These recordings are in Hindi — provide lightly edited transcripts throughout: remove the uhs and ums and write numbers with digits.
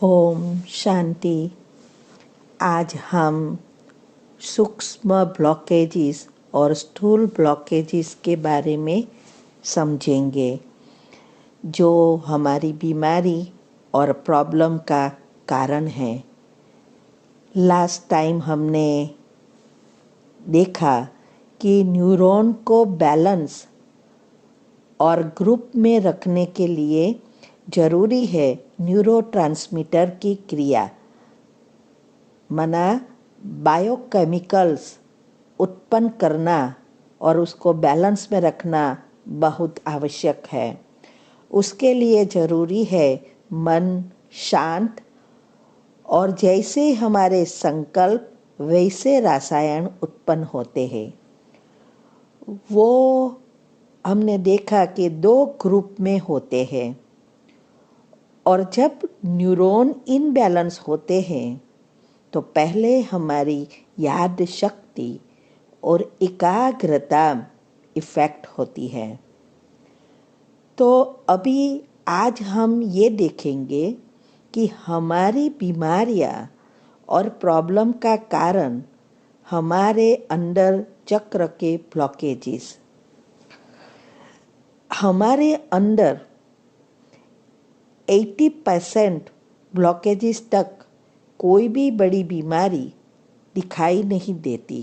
ओम शांति। आज हम सूक्ष्म ब्लॉकेजेस और स्थूल ब्लॉकेजेस के बारे में समझेंगे, जो हमारी बीमारी और प्रॉब्लम का कारण है। लास्ट टाइम हमने देखा कि न्यूरॉन को बैलेंस और ग्रुप में रखने के लिए जरूरी है न्यूरोट्रांसमीटर की क्रिया, मना बायोकेमिकल्स उत्पन्न करना और उसको बैलेंस में रखना बहुत आवश्यक है। उसके लिए ज़रूरी है मन शांत, और जैसे हमारे संकल्प वैसे रसायन उत्पन्न होते हैं। वो हमने देखा कि 2 ग्रुप में होते हैं, और जब न्यूरॉन इनबैलेंस होते हैं तो पहले हमारी याद शक्ति और एकाग्रता इफ़ेक्ट होती है। तो अभी आज हम ये देखेंगे कि हमारी बीमारियां और प्रॉब्लम का कारण हमारे अंदर चक्र के ब्लॉकेजेस। हमारे अंदर 80% ब्लॉकेजेस तक कोई भी बड़ी बीमारी दिखाई नहीं देती,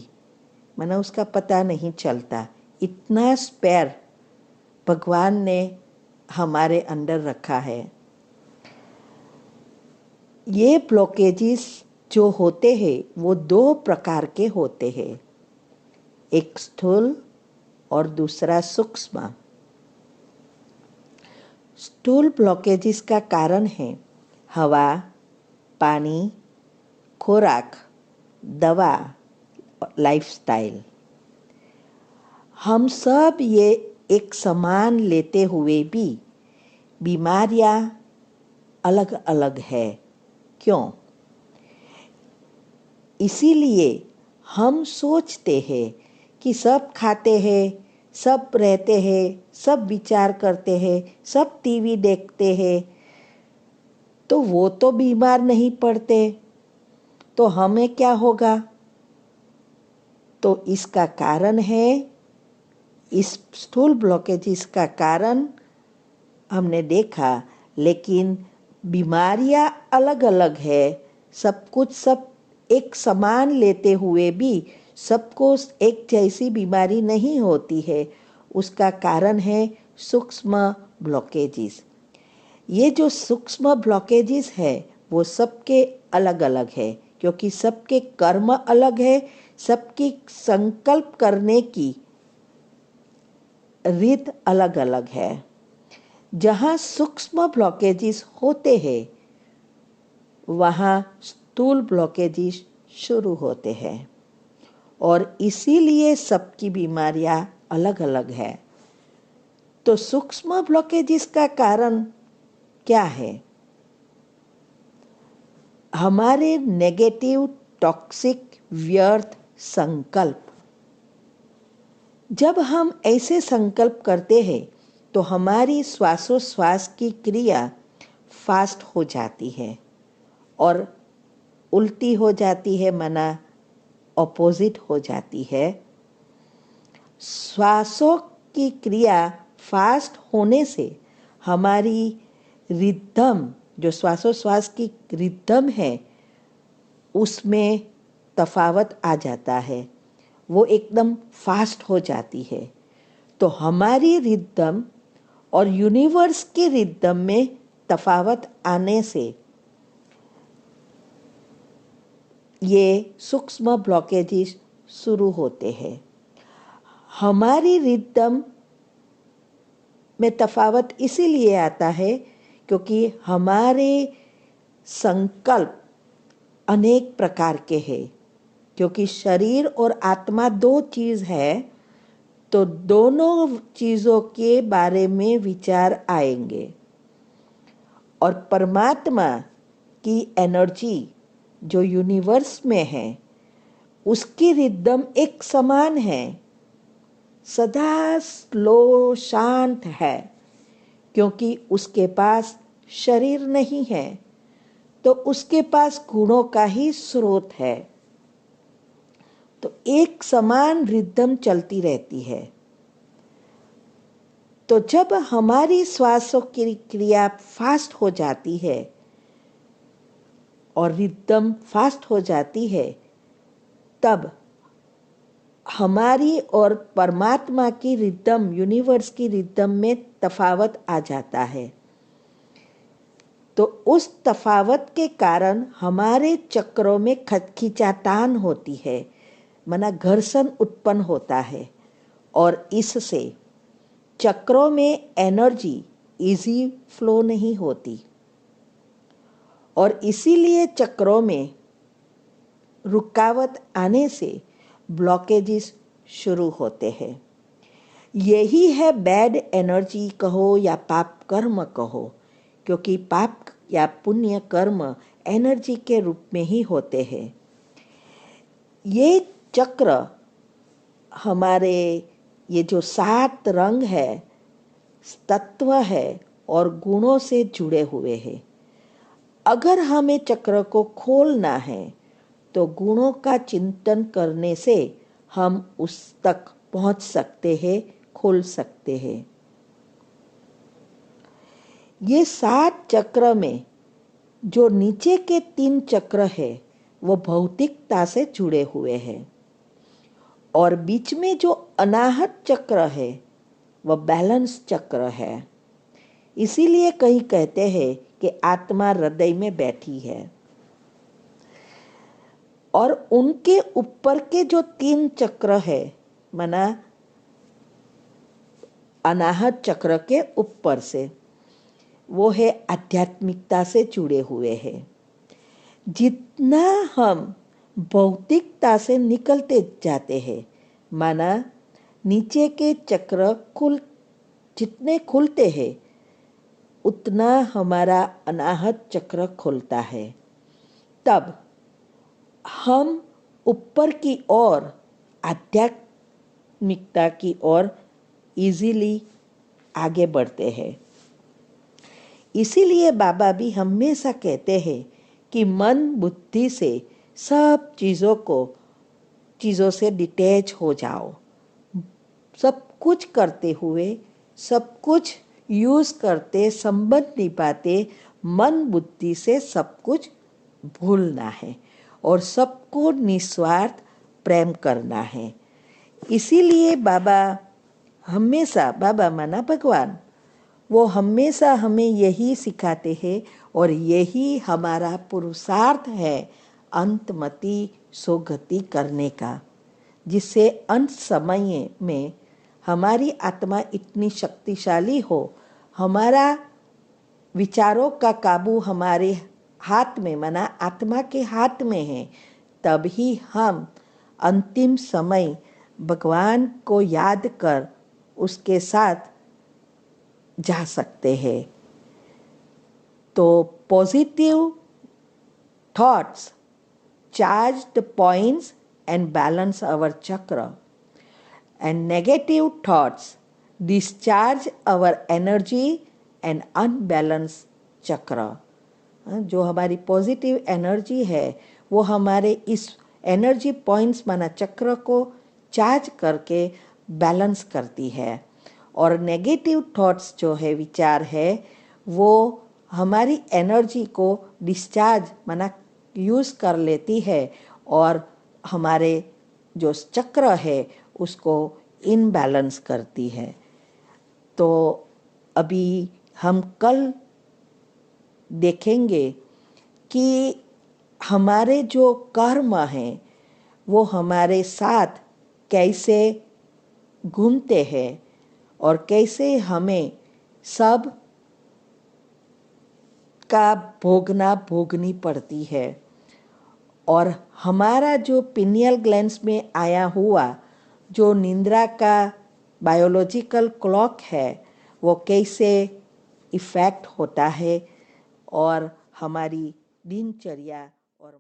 माना उसका पता नहीं चलता। इतना स्पेयर भगवान ने हमारे अंदर रखा है। ये ब्लॉकेजेस जो होते हैं वो 2 प्रकार के होते हैं, एक स्थूल और दूसरा सूक्ष्म। स्थूल ब्लॉकेजेस का कारण है हवा, पानी, खुराक, दवा, लाइफस्टाइल। हम सब ये एक समान लेते हुए भी बीमारियां अलग अलग है। क्यों? इसीलिए हम सोचते हैं कि सब खाते हैं, सब रहते हैं, सब विचार करते हैं, सब टीवी देखते हैं, तो वो तो बीमार नहीं पड़ते, तो हमें क्या होगा? तो इसका कारण है, इस स्थूल ब्लॉकेजेस का कारण हमने देखा, लेकिन बीमारियां अलग अलग है। सब कुछ सब एक समान लेते हुए भी सबको एक जैसी बीमारी नहीं होती है। उसका कारण है सूक्ष्म ब्लॉकेजेस। ये जो सूक्ष्म ब्लॉकेजेस है वो सबके अलग अलग है, क्योंकि सबके कर्म अलग है, सबकी संकल्प करने की रीत अलग अलग है। जहाँ सूक्ष्म ब्लॉकेजेस होते हैं वहाँ स्थूल ब्लॉकेजेस शुरू होते हैं, और इसीलिए सबकी बीमारियां अलग अलग है। तो सूक्ष्म ब्लॉकेजेस का कारण क्या है? हमारे नेगेटिव टॉक्सिक व्यर्थ संकल्प। जब हम ऐसे संकल्प करते हैं तो हमारी श्वासोश्वास की क्रिया फास्ट हो जाती है और उल्टी हो जाती है, मना ऑपोजिट हो जाती है। श्वासों की क्रिया फास्ट होने से हमारी रिदम, जो श्वासोश्वास की रिदम है, उसमें तफावत आ जाता है, वो एकदम फास्ट हो जाती है। तो हमारी रिदम और यूनिवर्स की रिदम में तफावत आने से ये सूक्ष्म ब्लॉकेजेस शुरू होते हैं। हमारी रिदम में तफावत इसीलिए आता है क्योंकि हमारे संकल्प अनेक प्रकार के हैं। क्योंकि शरीर और आत्मा 2 चीज़ है, तो दोनों चीज़ों के बारे में विचार आएंगे। और परमात्मा की एनर्जी जो यूनिवर्स में है, उसकी रिदम एक समान है, सदा स्लो शांत है, क्योंकि उसके पास शरीर नहीं है। तो उसके पास गुणों का ही स्रोत है। तो एक समान रिदम चलती रहती है। तो जब हमारी श्वासों की क्रिया फास्ट हो जाती है और रिदम फास्ट हो जाती है, तब हमारी और परमात्मा की रिदम, यूनिवर्स की रिदम में तफावत आ जाता है। तो उस तफावत के कारण हमारे चक्रों में खिंचातान होती है, माना घर्षण उत्पन्न होता है, और इससे चक्रों में एनर्जी इजी फ्लो नहीं होती, और इसीलिए चक्रों में रुकावट आने से ब्लॉकेजेस शुरू होते हैं। यही है बैड एनर्जी कहो या पाप कर्म कहो, क्योंकि पाप या पुण्य कर्म एनर्जी के रूप में ही होते हैं। ये चक्र हमारे ये जो 7 रंग है, तत्व है और गुणों से जुड़े हुए हैं। अगर हमें चक्र को खोलना है तो गुणों का चिंतन करने से हम उस तक पहुंच सकते हैं, खोल सकते हैं। ये 7 चक्र में जो नीचे के 3 चक्र है वो भौतिकता से जुड़े हुए हैं, और बीच में जो अनाहत चक्र है वह बैलेंस चक्र है। इसीलिए कहीं कहते हैं कि आत्मा हृदय में बैठी है, और उनके ऊपर के जो 3 चक्र है, माना अनाहत चक्र के ऊपर से, वो है आध्यात्मिकता से जुड़े हुए हैं। जितना हम भौतिकता से निकलते जाते हैं, माना नीचे के चक्र जितने खुलते हैं उतना हमारा अनाहत चक्र खुलता है। तब हम ऊपर की ओर, आध्यात्मिकता की ओर इजीली आगे बढ़ते हैं। इसीलिए बाबा भी हमेशा कहते हैं कि मन बुद्धि से सब चीज़ों से डिटैच हो जाओ। सब कुछ करते हुए, सब कुछ यूज़ करते, संबंध निभाते, मन बुद्धि से सब कुछ भूलना है और सबको निस्वार्थ प्रेम करना है। इसीलिए बाबा माना भगवान, वो हमेशा हमें यही सिखाते हैं, और यही हमारा पुरुषार्थ है अंतमति सोगति करने का, जिससे अंत समय में हमारी आत्मा इतनी शक्तिशाली हो, हमारा विचारों का काबू हमारे हाथ में, माना आत्मा के हाथ में है, तभी हम अंतिम समय भगवान को याद कर उसके साथ जा सकते हैं। तो positive thoughts charge the points and balance our chakra, and negative thoughts discharge our energy and unbalance चक्र। जो हमारी पॉजिटिव एनर्जी है वो हमारे इस एनर्जी पॉइंट्स माना चक्र को चार्ज करके बैलेंस करती है, और नेगेटिव थॉट्स जो है, विचार है, वो हमारी एनर्जी को डिस्चार्ज माना यूज़ कर लेती है, और हमारे जो चक्र है उसको इनबैलेंस करती है। तो अभी हम कल देखेंगे कि हमारे जो कर्म हैं वो हमारे साथ कैसे घूमते हैं और कैसे हमें सब का भोगनी पड़ती है, और हमारा जो पिनियल ग्लैंड्स में आया हुआ जो निंद्रा का बायोलॉजिकल क्लॉक है वो कैसे इफ़ेक्ट होता है, और हमारी दिनचर्या और